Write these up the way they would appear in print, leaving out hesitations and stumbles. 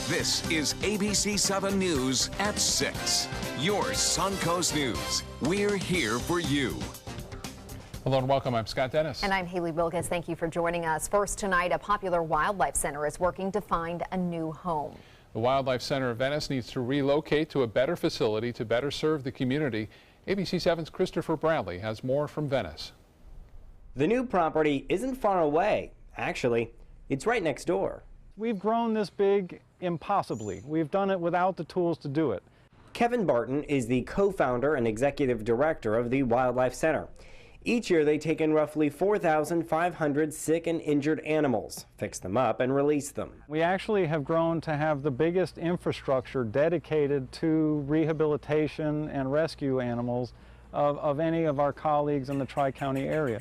This is ABC7 News at 6. Your Suncoast News. We're here for you. Hello and welcome. I'm Scott Dennis. And I'm Haley Wilkes. Thank you for joining us. First tonight, a popular wildlife center is working to find a new home. The Wildlife Center of Venice needs to relocate to a better facility to better serve the community. ABC7's Christopher Bradley has more from Venice. The new property isn't far away. Actually, it's right next door. We've grown this big impossibly. We've done it without the tools to do it. Kevin Barton is the co-founder and executive director of the Wildlife Center. Each year they take in roughly 4,500 sick and injured animals, fix them up and release them. We actually have grown to have the biggest infrastructure dedicated to rehabilitation and rescue animals of any of our colleagues in the Tri-County area.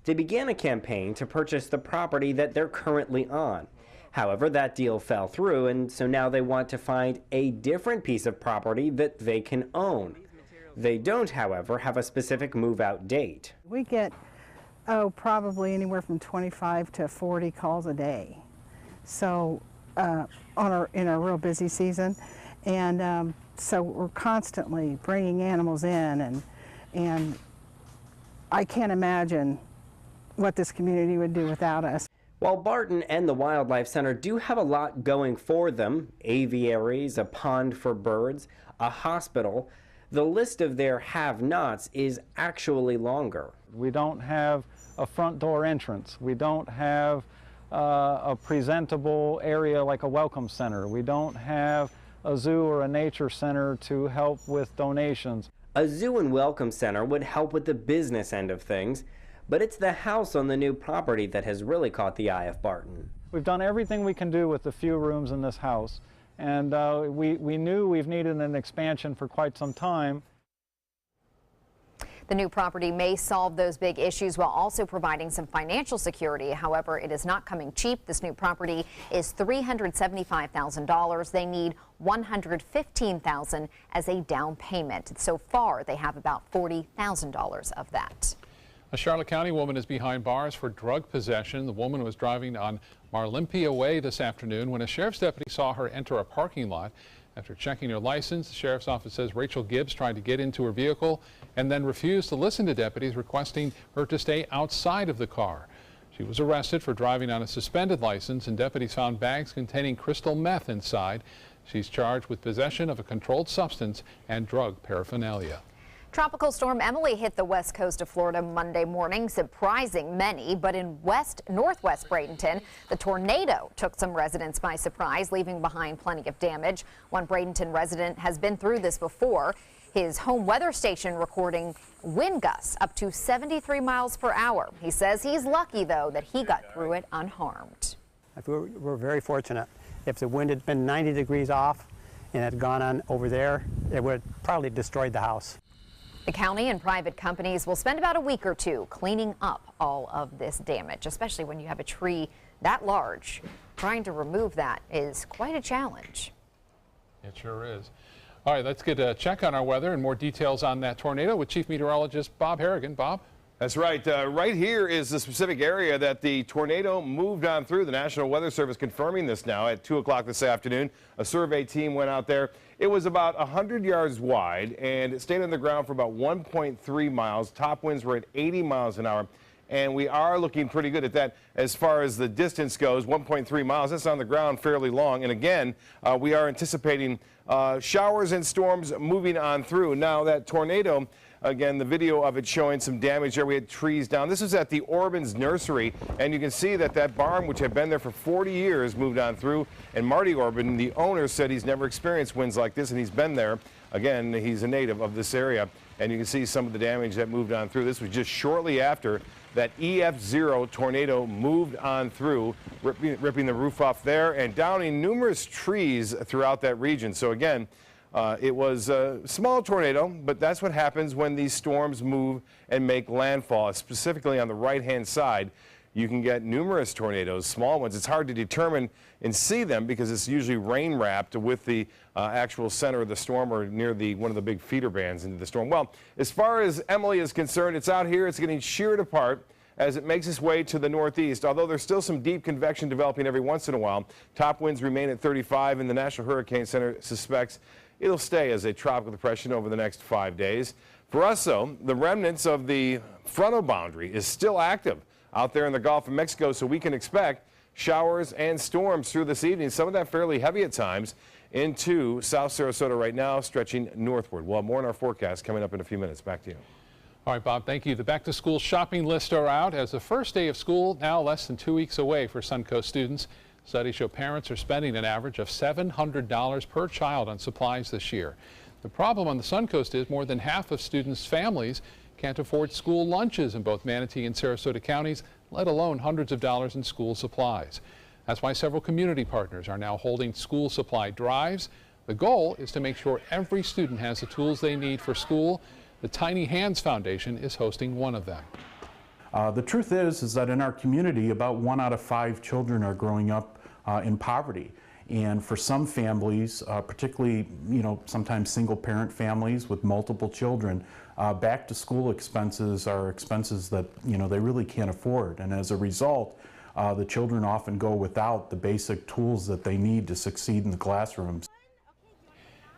They began a campaign to purchase the property that they're currently on. However, that deal fell through, and so now they want to find a different piece of property that they can own. They don't, however, have a specific move-out date. We get, probably anywhere from 25 to 40 calls a day. So, in a real busy season. And so we're constantly bringing animals in, and I can't imagine what this community would do without us. While Barton and the Wildlife Center do have a lot going for them, aviaries, a pond for birds, a hospital, the list of their have-nots is actually longer. We don't have a front door entrance. We don't have a presentable area like a welcome center. We don't have a zoo or a nature center to help with donations. A zoo and welcome center would help with the business end of things, but it's the house on the new property that has really caught the eye of Barton. We've done everything we can do with the few rooms in this house, and we knew we've needed an expansion for quite some time. The new property may solve those big issues while also providing some financial security. However, it is not coming cheap. This new property is $375,000. They need $115,000 as a down payment. So far, they have about $40,000 of that. A Charlotte County woman is behind bars for drug possession. The woman was driving on Marlimpia Way this afternoon when a sheriff's deputy saw her enter a parking lot. After checking her license, the sheriff's office says Rachel Gibbs tried to get into her vehicle and then refused to listen to deputies requesting her to stay outside of the car. She was arrested for driving on a suspended license, and deputies found bags containing crystal meth inside. She's charged with possession of a controlled substance and drug paraphernalia. Tropical storm Emily hit the west coast of Florida Monday morning, surprising many. But in northwest Bradenton, the tornado took some residents by surprise, leaving behind plenty of damage. One Bradenton resident has been through this before. His home weather station recording wind gusts up to 73 miles per hour. He says he's lucky, though, that he got through it unharmed. We're very fortunate. If the wind had been 90 degrees off and had gone on over there, it would have probably destroyed the house. The county and private companies will spend about a week or two cleaning up all of this damage, especially when you have a tree that large. Trying to remove that is quite a challenge. It sure is. All right, let's get a check on our weather and more details on that tornado with Chief Meteorologist Bob Harrigan. Bob? That's right. Right here is the specific area that the tornado moved on through. The National Weather Service confirming this now at 2 o'clock this afternoon. A survey team went out there. It was about 100 yards wide, and it stayed on the ground for about 1.3 miles. Top winds were at 80 miles an hour, and we are looking pretty good at that as far as the distance goes. 1.3 miles. That's on the ground fairly long. And again, we are anticipating showers and storms moving on through. Now, that tornado, again, the video of it showing some damage there. We had trees down. This is at the Orban's Nursery, and you can see that that barn, which had been there for 40 years, moved on through. And Marty Orban, the owner, said he's never experienced winds like this, and he's been there. Again, he's a native of this area, and you can see some of the damage that moved on through. This was just shortly after that EF0 tornado moved on through, ripping the roof off there and downing numerous trees throughout that region. So again, it was a small tornado, but that's what happens when these storms move and make landfall. Specifically on the right-hand side, you can get numerous tornadoes, small ones. It's hard to determine and see them because it's usually rain-wrapped with the actual center of the storm or near one of the big feeder bands into the storm. Well, as far as Emily is concerned, it's out here. It's getting sheared apart. as it makes its way to the northeast. Although there's still some deep convection developing every once in a while, top winds remain at 35, and the National Hurricane Center suspects it'll stay as a tropical depression over the next 5 days. For us, though, the remnants of the frontal boundary is still active out there in the Gulf of Mexico, so we can expect showers and storms through this evening, some of that fairly heavy at times, into South Sarasota right now, stretching northward. We'll have more in our forecast coming up in a few minutes. Back to you. All right, Bob, thank you. The back-to-school shopping lists are out as the first day of school now less than 2 weeks away for Suncoast students. Studies show parents are spending an average of $700 per child on supplies this year. The problem on the Suncoast is more than half of students' families can't afford school lunches in both Manatee and Sarasota counties, let alone hundreds of dollars in school supplies. That's why several community partners are now holding school supply drives. The goal is to make sure every student has the tools they need for school. The Tiny Hands Foundation is hosting one of them. The truth is that in our community, about 1 out of 5 children are growing up in poverty. And for some families, particularly, sometimes single-parent families with multiple children, back-to-school expenses are expenses that, they really can't afford. And as a result, the children often go without the basic tools that they need to succeed in the classrooms.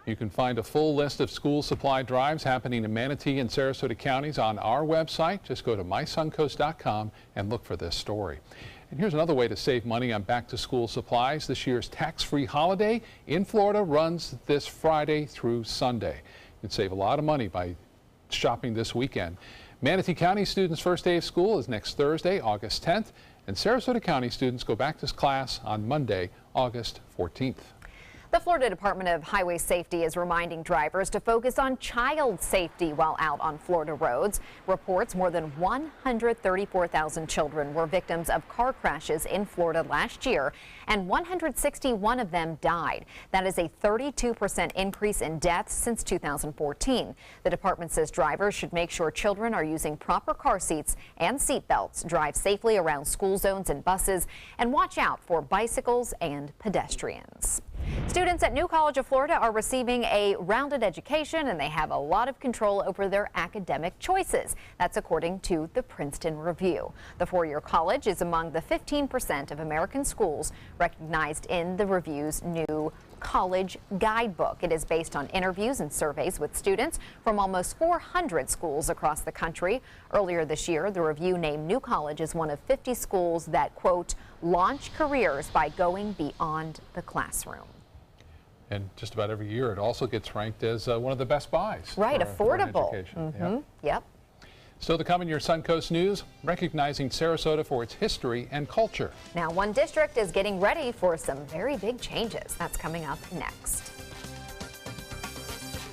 You can find a full list of school supply drives happening in Manatee and Sarasota counties on our website. Just go to mysuncoast.com and look for this story. And here's another way to save money on back-to-school supplies. This year's tax-free holiday in Florida runs this Friday through Sunday. You can save a lot of money by shopping this weekend. Manatee County students' first day of school is next Thursday, August 10th, and Sarasota County students go back to class on Monday, August 14th. The Florida Department of Highway Safety is reminding drivers to focus on child safety while out on Florida roads. Reports more than 134,000 children were victims of car crashes in Florida last year, and 161 of them died. That is a 32% increase in deaths since 2014. The department says drivers should make sure children are using proper car seats and seat belts, drive safely around school zones and buses, and watch out for bicycles and pedestrians. Students at New College of Florida are receiving a rounded education, and they have a lot of control over their academic choices. That's according to the Princeton Review. The four-year college is among the 15% of American schools recognized in the review's new College Guidebook. It is based on interviews and surveys with students from almost 400 schools across the country. Earlier this year, the review named New College as one of 50 schools that, quote, launch careers by going beyond the classroom. And just about every year, it also gets ranked as one of the best buys. Right, affordable. Yep. Still to come in your Suncoast News, recognizing Sarasota for its history and culture. Now, one district is getting ready for some very big changes. That's coming up next.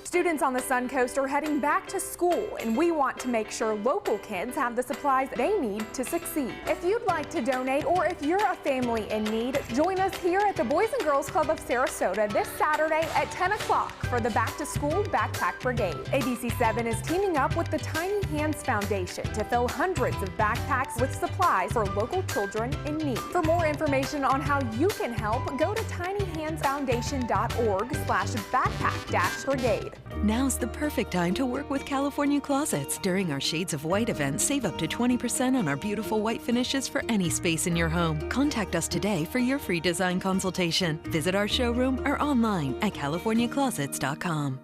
Students on the Suncoast are heading back to school, and we want to make sure local kids have the supplies they need to succeed. If you'd like to donate, or if you're a family in need, join us here at the Boys and Girls Club of Sarasota this Saturday at 10 o'clock for the Back to School Backpack Brigade. ABC7 is teaming up with the Tiny Hands Foundation to fill hundreds of backpacks with supplies for local children in need. For more information on how you can help, go to tinyhandsfoundation.org/backpack-brigade. Now's the perfect time to work with California Closets. During our Shades of White event, save up to 20% on our beautiful white finishes for any space in your home. Contact us today for your free design consultation. Visit our showroom or online at californiaclosets.com.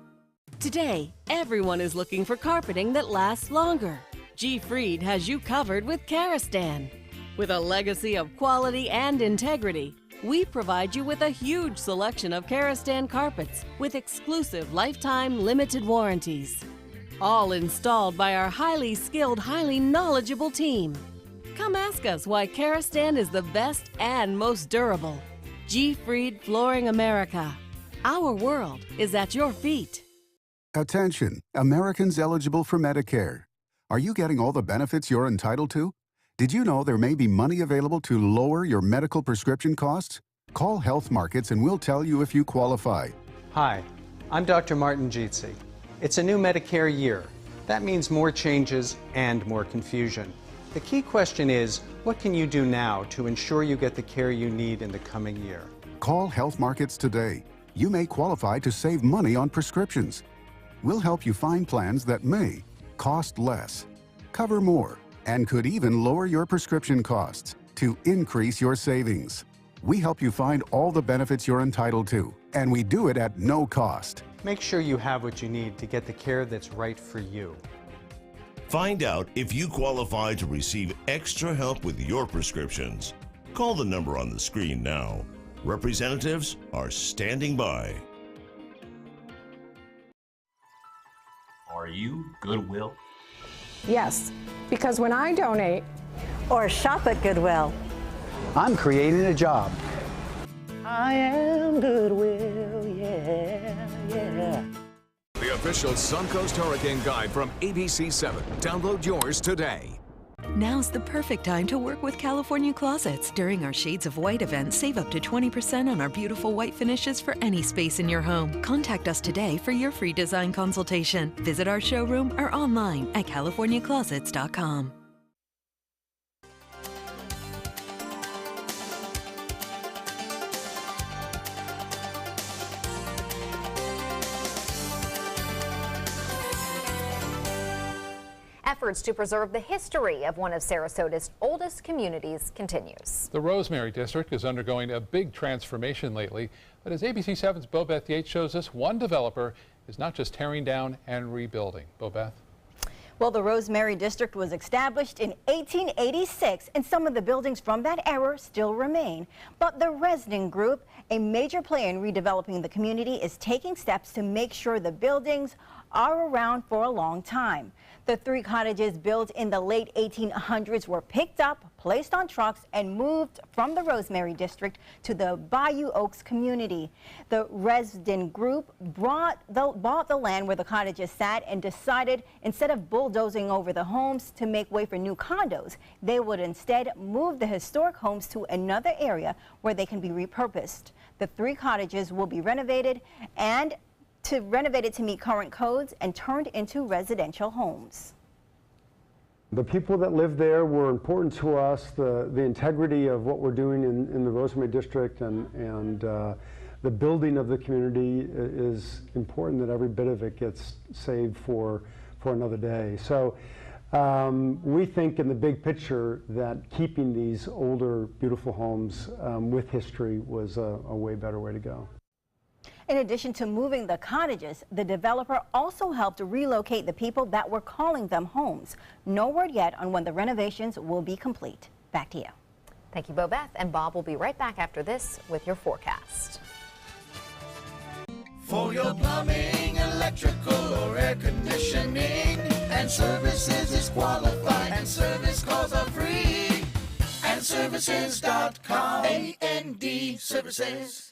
Today, everyone is looking for carpeting that lasts longer. G. Fried has you covered with Karastan. With a legacy of quality and integrity, we provide you with a huge selection of Karastan carpets with exclusive lifetime limited warranties. All installed by our highly skilled, highly knowledgeable team. Come ask us why Karastan is the best and most durable. G. Fried Flooring America. Our world is at your feet. Attention, Americans eligible for Medicare. Are you getting all the benefits you're entitled to? Did you know there may be money available to lower your medical prescription costs? Call Health Markets and we'll tell you if you qualify. Hi, I'm Dr. Martin Jeetsi. It's a new Medicare year. That means more changes and more confusion. The key question is, what can you do now to ensure you get the care you need in the coming year? Call Health Markets today. You may qualify to save money on prescriptions. We'll help you find plans that may cost less, cover more, and could even lower your prescription costs to increase your savings. We help you find all the benefits you're entitled to, and we do it at no cost. Make sure you have what you need to get the care that's right for you. Find out if you qualify to receive extra help with your prescriptions. Call the number on the screen now. Representatives are standing by. Are you Goodwill? Yes, because when I donate or shop at Goodwill, I'm creating a job. I am Goodwill, yeah, yeah. The official Suncoast Hurricane Guide from ABC7. Download yours today. Now's the perfect time to work with California Closets. During our Shades of White event, save up to 20% on our beautiful white finishes for any space in your home. Contact us today for your free design consultation. Visit our showroom or online at californiaclosets.com. Efforts to preserve the history of one of Sarasota's oldest communities continues. The Rosemary District is undergoing a big transformation lately, but as ABC7's Bobeth Yates shows us, one developer is not just tearing down and rebuilding. Bobeth? Well, the Rosemary District was established in 1886, and some of the buildings from that era still remain. But the resident group, a major player in redeveloping the community, is taking steps to make sure the buildings are around for a long time. The 3 cottages built in the late 1800s were picked up, placed on trucks, and moved from the Rosemary District to the Bayou Oaks community. The resident group bought the land where the cottages sat and decided, instead of bulldozing over the homes to make way for new condos, they would instead move the historic homes to another area where they can be repurposed. The 3 cottages will be renovated to meet current codes and turned into residential homes. The people that live there were important to us. The integrity of what we're doing in the Rosemary District and the building of the community is important, that every bit of it gets saved for another day. So we think in the big picture that keeping these older, beautiful homes with history was a way better way to go. In addition to moving the cottages, the developer also helped relocate the people that were calling them homes. No word yet on when the renovations will be complete. Back to you. Thank you, Bobeth. And Bob will be right back after this with your forecast. For your plumbing, electrical, or air conditioning, and services is qualified, and service calls are free. And services.com, A-N-D, services.com.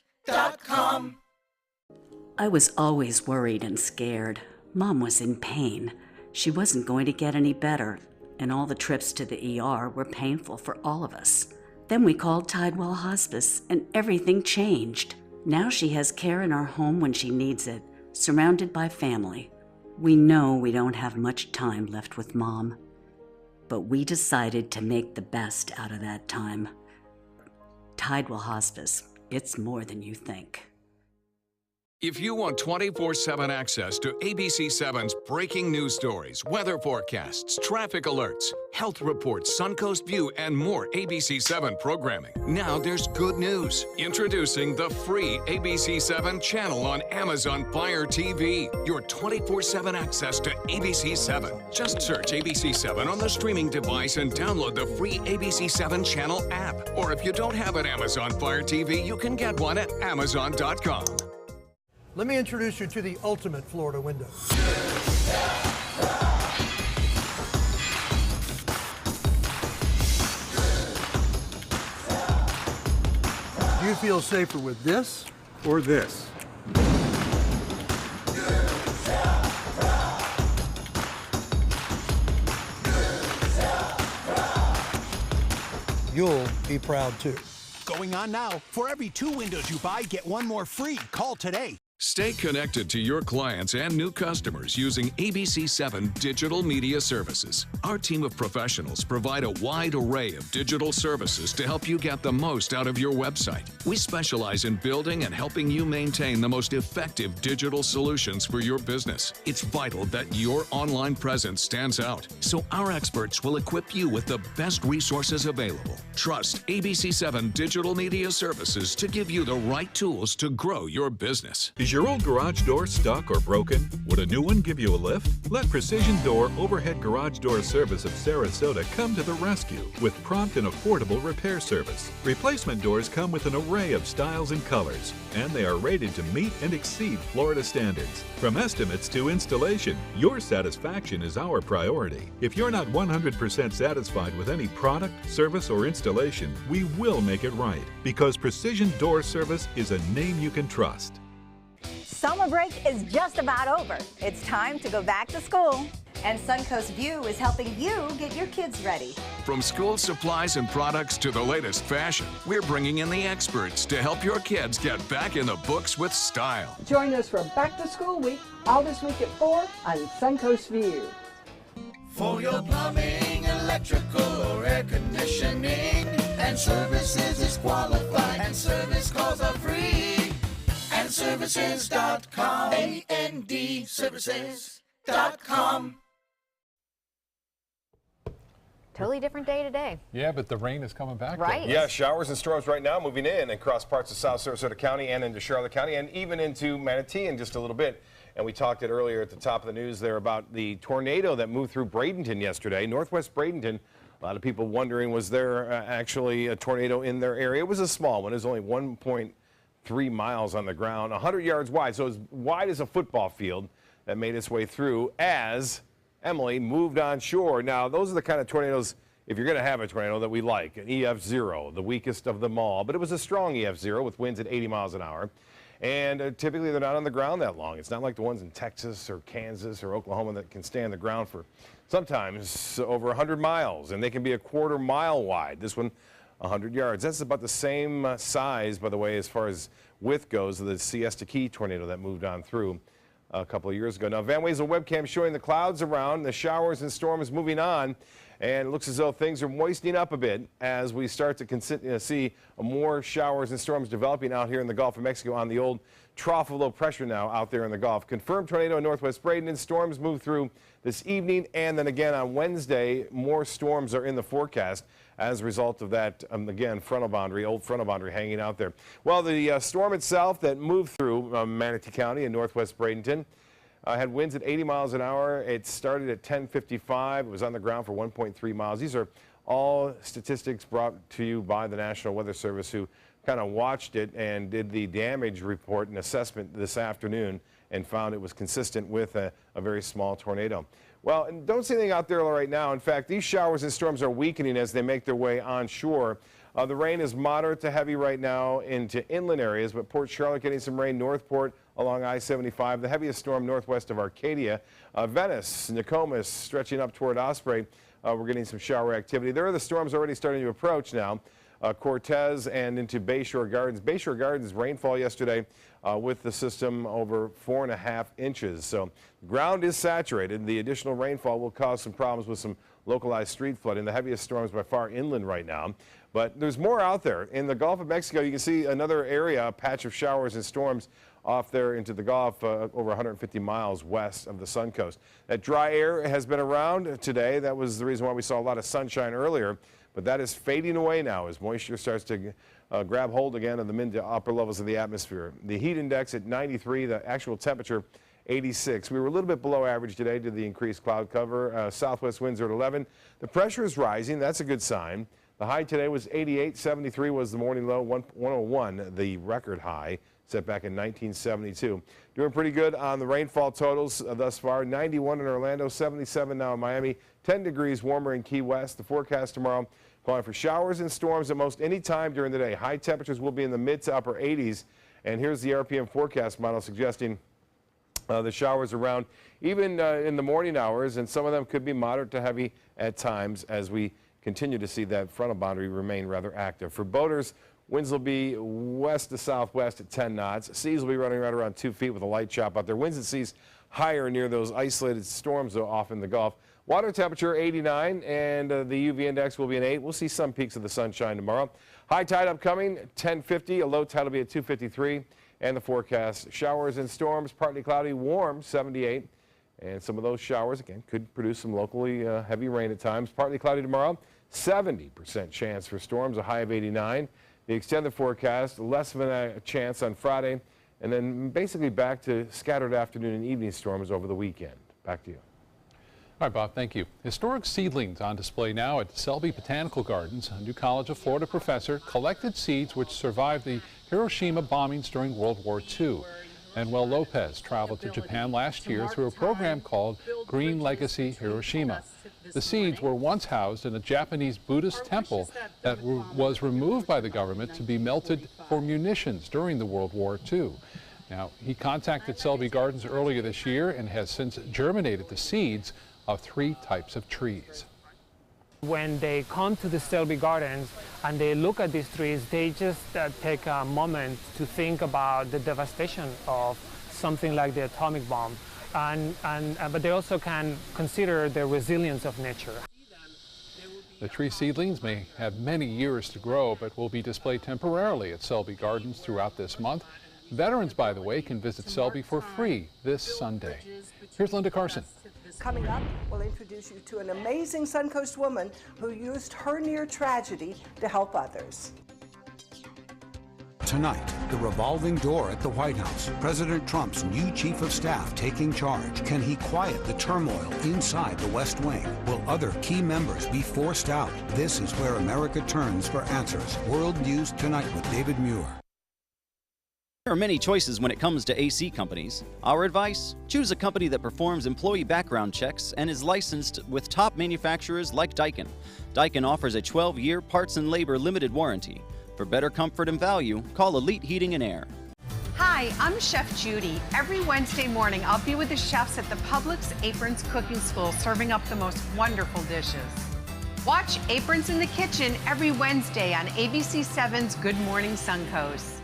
I was always worried and scared. Mom was in pain. She wasn't going to get any better, and all the trips to the ER were painful for all of us. Then we called Tidewell Hospice, and everything changed. Now she has care in our home when she needs it, surrounded by family. We know we don't have much time left with Mom, but we decided to make the best out of that time. Tidewell Hospice, it's more than you think. If you want 24/7 access to ABC7's breaking news stories, weather forecasts, traffic alerts, health reports, Suncoast View, and more ABC7 programming, now there's good news. Introducing the free ABC7 channel on Amazon Fire TV. Your 24/7 access to ABC7. Just search ABC7 on the streaming device and download the free ABC7 channel app. Or if you don't have an Amazon Fire TV, you can get one at Amazon.com. Let me introduce you to the ultimate Florida window. Do you feel safer with this or this? You'll be proud too. Going on now. For every 2 windows you buy, get 1 more free. Call today. Stay connected to your clients and new customers using ABC7 Digital Media Services. Our team of professionals provide a wide array of digital services to help you get the most out of your website. We specialize in building and helping you maintain the most effective digital solutions for your business. It's vital that your online presence stands out, so our experts will equip you with the best resources available. Trust ABC7 Digital Media Services to give you the right tools to grow your business. Is your old garage door stuck or broken? Would a new one give you a lift? Let Precision Door Overhead Garage Door Service of Sarasota come to the rescue with prompt and affordable repair service. Replacement doors come with an array of styles and colors, and they are rated to meet and exceed Florida standards. From estimates to installation, your satisfaction is our priority. If you're not 100% satisfied with any product, service, or installation, we will make it right, because Precision Door Service is a name you can trust. Summer break is just about over. It's time to go back to school. And Suncoast View is helping you get your kids ready. From school supplies and products to the latest fashion, we're bringing in the experts to help your kids get back in the books with style. Join us for Back to School Week, all this week at 4 on Suncoast View. For your plumbing, electrical, or air conditioning, and services is qualified, and service calls are free. And services.com. ANDservices.com. Totally different day today. Yeah, but the rain is coming back. Right. Though. Yeah, showers and storms right now moving in across parts of South Sarasota County and into Charlotte County and even into Manatee in just a little bit. And we talked it earlier at the top of the news there about the tornado that moved through Bradenton yesterday, northwest Bradenton. A lot of people wondering, was there actually a tornado in their area? It was a small one. It was only 1.3 miles on the ground, 100 yards wide, so as wide as a football field, that made its way through as Emily moved on shore. Now, those are the kind of tornadoes, if you're going to have a tornado, that we like. An EF0, the weakest of them all, but it was a strong EF0 with winds at 80 miles an hour. And typically they're not on the ground that long. It's not like the ones in Texas or Kansas or Oklahoma that can stay on the ground for sometimes over 100 miles, and they can be a quarter mile wide. This one, 100 yards. That's about the same size, by the way, as far as width goes, of the Siesta Key tornado that moved on through a couple of years ago. Now, Van Wezel webcam showing the clouds around, the showers and storms moving on, and it looks as though things are moistening up a bit as we start to see more showers and storms developing out here in the Gulf of Mexico on the old trough of low pressure now out there in the Gulf. Confirmed tornado in northwest Bradenton. Storms move through this evening, and then again on Wednesday, more storms are in the forecast as a result of that, again, frontal boundary, old frontal boundary hanging out there. Well, the storm itself that moved through Manatee County in northwest Bradenton had winds at 80 miles an hour. It started at 10:55. It was on the ground for 1.3 miles. These are all statistics brought to you by the National Weather Service, who kind of watched it and did the damage report and assessment this afternoon and found it was consistent with a very small tornado. Well, and don't see anything out there right now. In fact, these showers and storms are weakening as they make their way onshore. The rain is moderate to heavy right now into inland areas, but Port Charlotte getting some rain, Northport along I-75, the heaviest storm northwest of Arcadia. Venice, Nokomis stretching up toward Osprey. We're getting some shower activity. There are the storms already starting to approach now. Cortez and into Bayshore Gardens. Bayshore Gardens rainfall yesterday with the system over 4.5 inches. So the ground is saturated. The additional rainfall will cause some problems with some localized street flooding. The heaviest storms by far inland right now. But there's more out there. In the Gulf of Mexico, you can see another area, a patch of showers and storms off there into the Gulf over 150 miles west of the Suncoast. That dry air has been around today. That was the reason why we saw a lot of sunshine earlier. But that is fading away now as moisture starts to grab hold again of the mid to upper levels of the atmosphere. The heat index at 93, the actual temperature 86. We were a little bit below average today due to the increased cloud cover. Southwest winds are at 11. The pressure is rising. That's a good sign. The high today was 88. 73 was the morning low. 101, the record high, set back in 1972. Doing pretty good on the rainfall totals thus far. 91 in Orlando, 77 now in Miami, 10 degrees warmer in Key West. The forecast tomorrow calling for showers and storms at most any time during the day. High temperatures will be in the mid to upper 80s. And here's the RPM forecast model suggesting the showers around even in the morning hours, and some of them could be moderate to heavy at times as we continue to see that frontal boundary remain rather active. For boaters, Winds will be west to southwest at 10 knots. Seas will be running right around 2 feet with a light chop out there. Winds and seas higher near those isolated storms off in the Gulf. Water temperature 89, and the UV index will be an 8. We'll see some peaks of the sunshine tomorrow. High tide upcoming 10:50. A low tide will be at 2:53. And the forecast: showers and storms, partly cloudy, warm 78. And some of those showers, again, could produce some locally heavy rain at times. Partly cloudy tomorrow, 70% chance for storms, a high of 89. The extended forecast, less of a chance on Friday, and then basically back to scattered afternoon and evening storms over the weekend. Back to you. All right, Bob, thank you. Historic seedlings on display now at Selby Botanical Gardens. A new College of Florida professor collected seeds which survived the Hiroshima bombings during World War II. Manuel Lopez traveled to Japan last year through a program called Green Legacy Hiroshima. The seeds were once housed in a Japanese Buddhist temple that was removed by the government to be melted for munitions during the World War II. Now, he contacted Selby Gardens earlier this year and has since germinated the seeds of 3 types of trees. When they come to the Selby Gardens and they look at these trees, they just take a moment to think about the devastation of something like the atomic bomb, but they also can consider the resilience of nature. The tree seedlings may have many years to grow, but will be displayed temporarily at Selby Gardens throughout this month. Veterans, by the way, can visit Selby for free this Sunday. Here's Linda Carson. Coming up, we'll introduce you to an amazing Suncoast woman who used her near tragedy to help others. Tonight, the revolving door at the White House. President Trump's new chief of staff taking charge. Can he quiet the turmoil inside the West Wing? Will other key members be forced out? This is where America turns for answers. World News Tonight with David Muir. There are many choices when it comes to AC companies. Our advice? Choose a company that performs employee background checks and is licensed with top manufacturers like Daikin. Daikin offers a 12-year parts and labor limited warranty. For better comfort and value, call Elite Heating and Air. Hi, I'm Chef Judy. Every Wednesday morning, I'll be with the chefs at the Publix Aprons Cooking School serving up the most wonderful dishes. Watch Aprons in the Kitchen every Wednesday on ABC7's Good Morning Suncoast.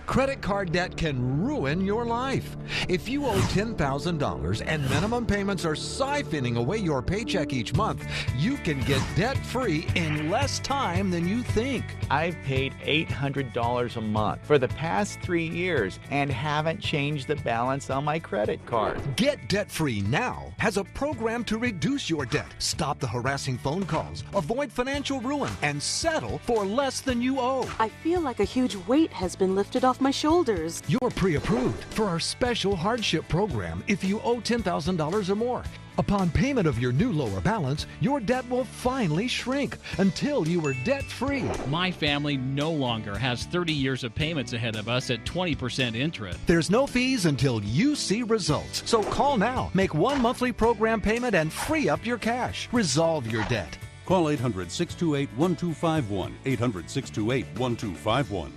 Credit card debt can ruin your life. If you owe $10,000 and minimum payments are siphoning away your paycheck each month, you can get debt-free in less time than you think. I've paid $800 a month for the past 3 years and haven't changed the balance on my credit card. Get debt-free now has a program to reduce your debt, stop the harassing phone calls, avoid financial ruin, and settle for less than you owe. I feel like a huge weight has been lifted off my shoulders. You're pre-approved for our special hardship program if you owe $10,000 or more. Upon payment of your new lower balance, your debt will finally shrink until you are debt-free. My family no longer has 30 years of payments ahead of us at 20% interest. There's no fees until you see results. So call now, make one monthly program payment, and free up your cash. Resolve your debt. Call 800-628-1251, 800-628-1251.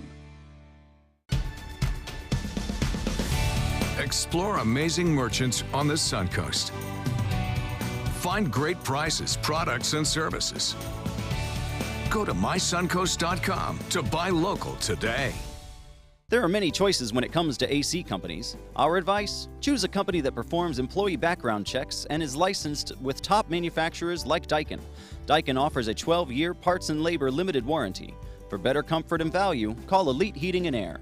Explore amazing merchants on the Suncoast. Find great prices, products, and services. Go to mysuncoast.com to buy local today. There are many choices when it comes to AC companies. Our advice? Choose a company that performs employee background checks and is licensed with top manufacturers like Daikin. Daikin offers a 12-year parts and labor limited warranty. For better comfort and value, call Elite Heating and Air.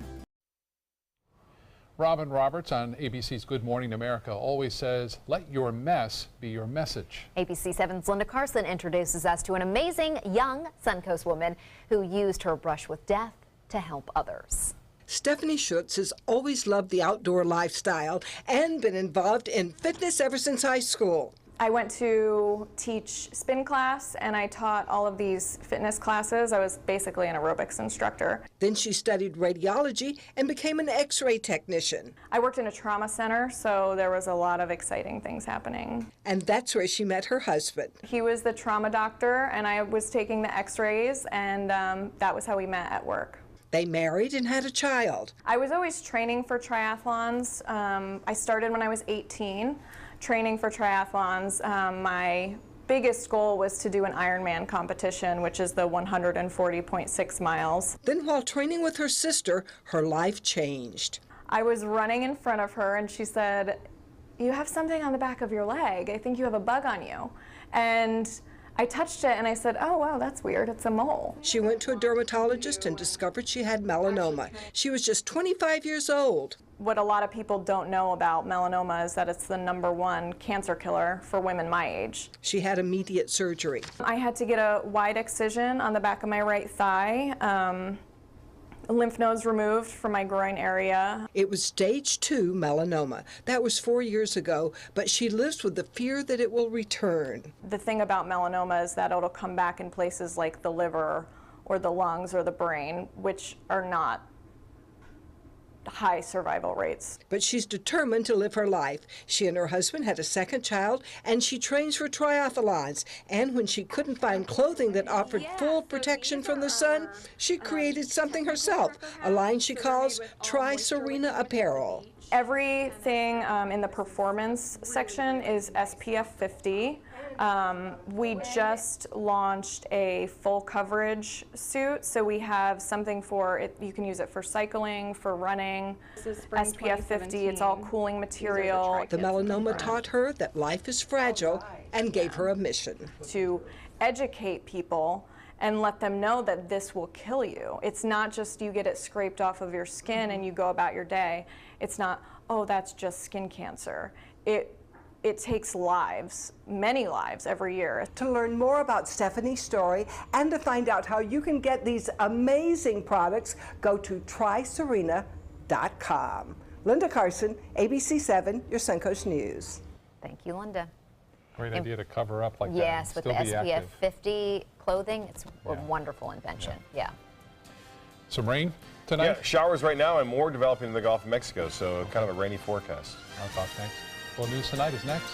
Robin Roberts on ABC's Good Morning America always says, let your mess be your message. ABC7's Linda Carson introduces us to an amazing young Suncoast woman who used her brush with death to help others. Stephanie Schutz has always loved the outdoor lifestyle and been involved in fitness ever since high school. I went to teach spin class and I taught all of these fitness classes. I was basically an aerobics instructor. Then she studied radiology and became an x-ray technician. I worked in a trauma center, so there was a lot of exciting things happening. And that's where she met her husband. He was the trauma doctor and I was taking the x-rays, and that was how we met at work. They married and had a child. I was always training for triathlons. I started when I was 18. Training for triathlons. My biggest goal was to do an Ironman competition, which is the 140.6 miles. Then while training with her sister, her life changed. I was running in front of her and she said, "You have something on the back of your leg. I think you have a bug on you." And I touched it and I said, "Oh wow, that's weird, it's a mole." She went to a dermatologist and discovered she had melanoma. She was just 25 years old. What a lot of people don't know about melanoma is that it's the #1 cancer killer for women my age. She had immediate surgery. I had to get a wide excision on the back of my right thigh, lymph nodes removed from my groin area. It was stage 2 melanoma. That was 4 years ago, but she lives with the fear that it will return. The thing about melanoma is that it'll come back in places like the liver or the lungs or the brain, which are not high survival rates. But she's determined to live her life. She and her husband had a second child, and she trains for triathlons. And when she couldn't find clothing that offered full protection from the sun, she created something herself, a line she calls Tri Serena Apparel. Everything in the performance section is SPF 50. We just launched a full coverage suit, so we have something for it. You can use it for cycling, for running. SPF 50, it's all cooling material. The melanoma taught her that life is fragile and gave her a mission. To educate people and let them know that this will kill you. It's not just you get it scraped off of your skin and you go about your day. It's not, oh, that's just skin cancer. It takes lives, many lives every year. To learn more about Stephanie's story and to find out how you can get these amazing products, go to triserena.com. Linda Carson, ABC7, your Suncoast News. Thank you, Linda. Great idea to cover up like that. Yes, with the SPF active. 50 clothing, it's a wonderful invention. Yeah. Some rain tonight? Yeah, showers right now and more developing in the Gulf of Mexico, so kind of a rainy forecast. Thanks. Well, news tonight is next.